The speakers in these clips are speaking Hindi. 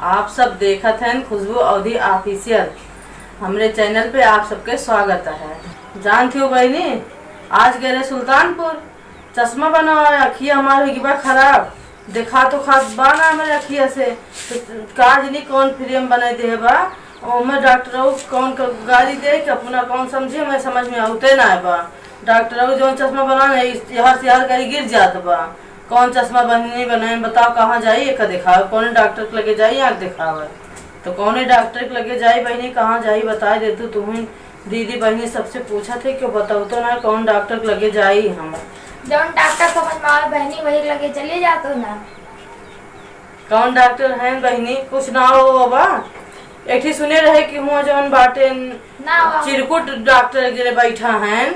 आप सब देखत हैं खुशबू अवधी ऑफिशियल। हमरे चैनल पे आप सबके स्वागत है। जानती हो बहनी, आज गए सुल्तानपुर, चश्मा बनवाया, अखिया हमारे की बा खराब, देखा तो खास बा ना हमारे अखिया से, तो काज नहीं कौन फ्रेम बना दे बा, मैं डॉक्टर कौन गाड़ी दे के अपना कौन समझे, मैं समझ में आते ना बा। डॉक्टर जो चश्मा बना यहाँ से यहाँ गाड़ी गिर जात बा, कौन चश्मा बनने बनाए बताओ, कहाँ जाइए का दिखाओ, कौन डॉक्टर के लगे जाइए आँख दिखावे, तो कौन डॉक्टर के लगे जाई बहनी, कहाँ जाई बता दे तू। तुम्हें दीदी बहनी सबसे पूछा थे क्यों बताओ तो ना कौन डॉक्टर के लगे जाई। हम जौन डॉक्टर समझ में आवे बहनी वही लगे चले जातो ना। कौन डॉक्टर हैं बहनी, कुछ ना हो बाबा। एक सुने रहे कि हुआ जौन बाटे ना चिरकुट डॉक्टर गिरे बैठा हैं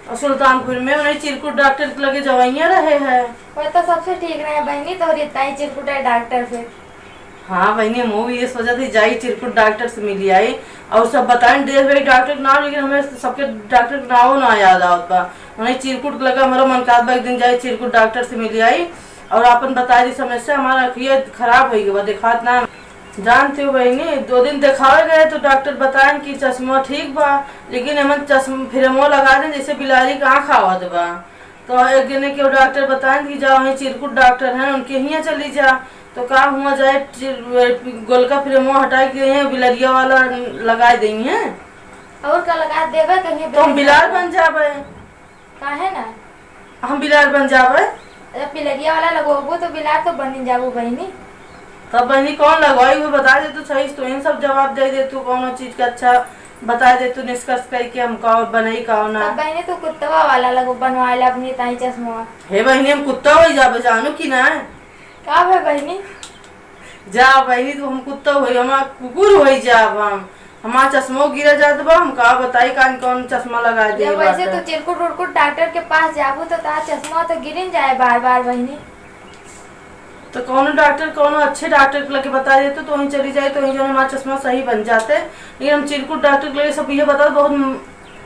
और सुल्तानपुर में, उन्हें चिरकुट डॉक्टर के लगे जवाइया रहे हैं। वो तो सबसे ठीक रहे बहनी, तो इतना ही चिरकुट है डॉक्टर फिर। हाँ बहनी, हम भी ये सोचा थी जाई चिरकुट डॉक्टर से मिली आई और सब बताएं देश भाई डॉक्टर के नाम, लेकिन हमें सबके डॉक्टर के नाम ना याद आवत बा। उन्हें चिरकुट लगा, हमारा मन का एक दिन जाए चिरकुट डॉक्टर से मिली आई और अपन बताई दी समस्या, हमारा अखिया खराब हो गई दिखात ना। जानते हो बहनी, 2 दिन दिखावे गए तो डॉक्टर बताएं कि चश्मा ठीक बा, लेकिन हमें चश्मा फिर लगा दें जैसे बिलारी का आँख आवत बा। तो एक दिन के डॉक्टर बताएं कि जाओ वहीं चिरकुट डॉक्टर हैं उनके यहाँ चली जा, तो का हुआ जाए गोलका फ्रेमो हटा के बिलरिया वाला लगा देंगे और का लगा देवे कहीं तो हम बिलार बन जावे। काहे ना हम बिलार बन जावे, जब बिलरिया वाला लगोबो तो बिलार तो बन जाबो बहनी। तब बहनी कौन लगवाई वो बता दे तू सही, तो इन सब जवाब दे दे तू, कौन चीज का अच्छा बता दे तू निष्कर्ष करके हम कहो बनाई कहो ना। तब बहनी तो कुत्तवा वाला लगो बनवाला अपनी ताई चश्मा। हे बहनी, हम कुत्ता हो जाबे जानू की ना। का है बहनी? जा बहनी तू, हम कुत्ता हो हम कुकुर हो जाब, हम हमारा चश्मो गिरा जात बा, हम का बताई कान कौन चश्मा लगा दे। जब वैसे तो चिरकुट उरकुट डॉक्टर के पास जाबू तो तार चश्मा तो गिर जाए बार बार बहनी। तो कौन डॉक्टर कौन अच्छे डॉक्टर के लगे बता देते तो वहीं चली जाए, तो वहीं जो हमारा चश्मा सही बन जाते। लेकिन हम चिरकुट डॉक्टर के लगे सब ये बता बहुत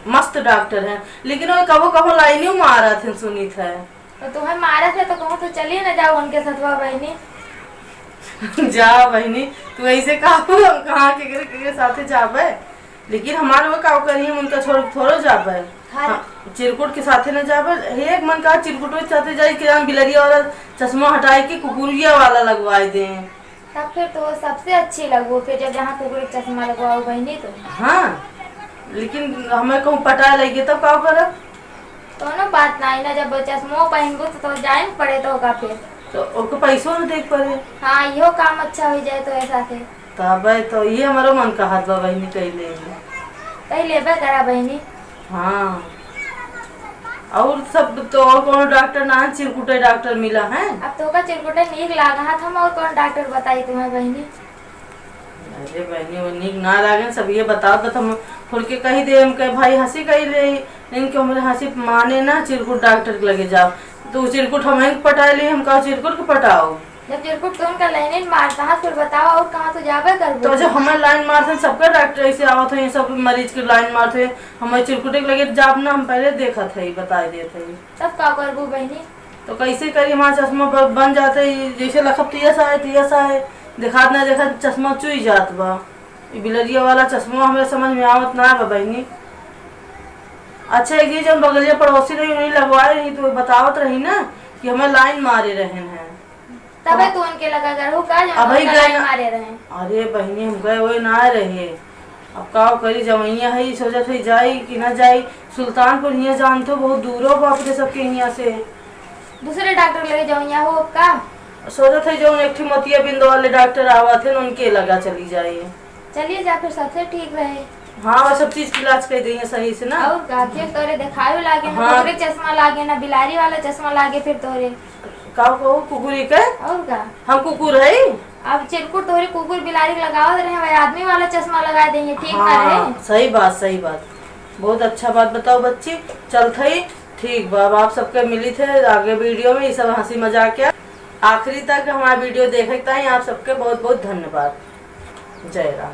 मस्त डॉक्टर हैं, लेकिन वो कबो कबो लाइनियों मारा थे सुनी थे। तो तुम्हें मारा थे तो कहूँ तो चलिए ना जाओ उनके सतवा बहनी। जा बहनी तू ऐसे कहाँ के साथे जाबे, लेकिन हमारे वो का करिए उनका छोड़ थोड़ो जाबे। हाँ, चिरकुट के साथे न जाबे, एक मन का चिरकुट के साथे जाए कि हम बिलरिया वाला चश्मा हटाए के कुकुरिया वाला लगवाए दे, तब फिर तो सबसे अच्छी लगो फिर जब जहाँ कुकुर चश्मा लगवाओ बहनी तो। हाँ, लेकिन हमें कहूँ पटा लगे तब का करब, दोनों बात ना ना, जब चश्मो पहनबू तो जाए पड़े तो होगा फिर तो उनको पैसों न देख पड़े। हाँ, यो काम अच्छा हो जाए तो ऐसा थे तब तो ये हमारा मन का हाथ बा बहनी कही ले कहीं लेबे करा बहनी। हाँ, और सब तो और कौन डॉक्टर ना चिरकुटे डॉक्टर मिला है। अब तो का चिरकुटे नीक लागा हम और कौन डॉक्टर बताई तुम्हें बहनी। अरे बहनी वो नीक ना लागे सब ये बताओ तो हम खोल के कही दे, हम कहे भाई हंसी कही ले, इनके हमारे हंसी माने ना चिरकुट डॉक्टर के लगे जाओ, तो चिरकुट हमें पटा ले, हम कहा चिरकुट के पटाओ। जब चिरकुट तो उनका लाइन मारता है फिर बताओ और कहाँ तो जावे कर। तो जब हमें लाइन मारते सबका डॉक्टर ऐसे आवत है, सब मरीज के लाइन मारते हमें चिरकुटे के लगे जाब ना, हम पहले देखा थे बता दिए थे। तब का करबू बहनी? तो कैसे करी, हमारा चश्मा बन जाते जैसे लखब तियसा है देखा ना देखा चश्मा चुई जात बा। बिलरिया वाला चश्मा हमें समझ में आवत ना बा बहनी। अच्छा एक जब बगलिया पड़ोसी रही उन्हें लगवाए रही तो बतावत रही ना कि हमें लाइन मारे रहे हैं, तब तो उनके लगा कर हो का अब लाइन मारे रहे। अरे बहनी हम गए वही ना रहे, अब का करी जवैया है सोचा थे जाई कि ना जाई। सुल्तानपुर यहाँ जानते हो बहुत दूर हो बापरे सबके यहाँ से, दूसरे डॉक्टर लगे जाओ यहाँ हो का सोचा थे जो एक मोतिया बिंद वाले डॉक्टर आवा थे उनके लगा चली जाइए। चलिए जा फिर सबसे ठीक रहे। हाँ वो सब चीज की इलाज कर देंगे सही से ना। और का फिर तोरे दिखावे लागे ना, हाँ। तोरे चश्मा लागे ना, बिलारी वाला चश्मा लागे फिर तोरे का कुकुरी के और का हम कुकुर है। अब चिरकुट तोरे कुकुर बिलारी लगावत रहे, वही आदमी वाला चश्मा लगा देंगे ठीक ना रहे। सही बात, बहुत अच्छा बात बताओ बच्ची, चल थई ठीक बा। आप सबके मिली थे आगे वीडियो में, ये सब हंसी मजाक आखिरी तक हमारा वीडियो देखे आप सबके बहुत बहुत धन्यवाद। जय राम।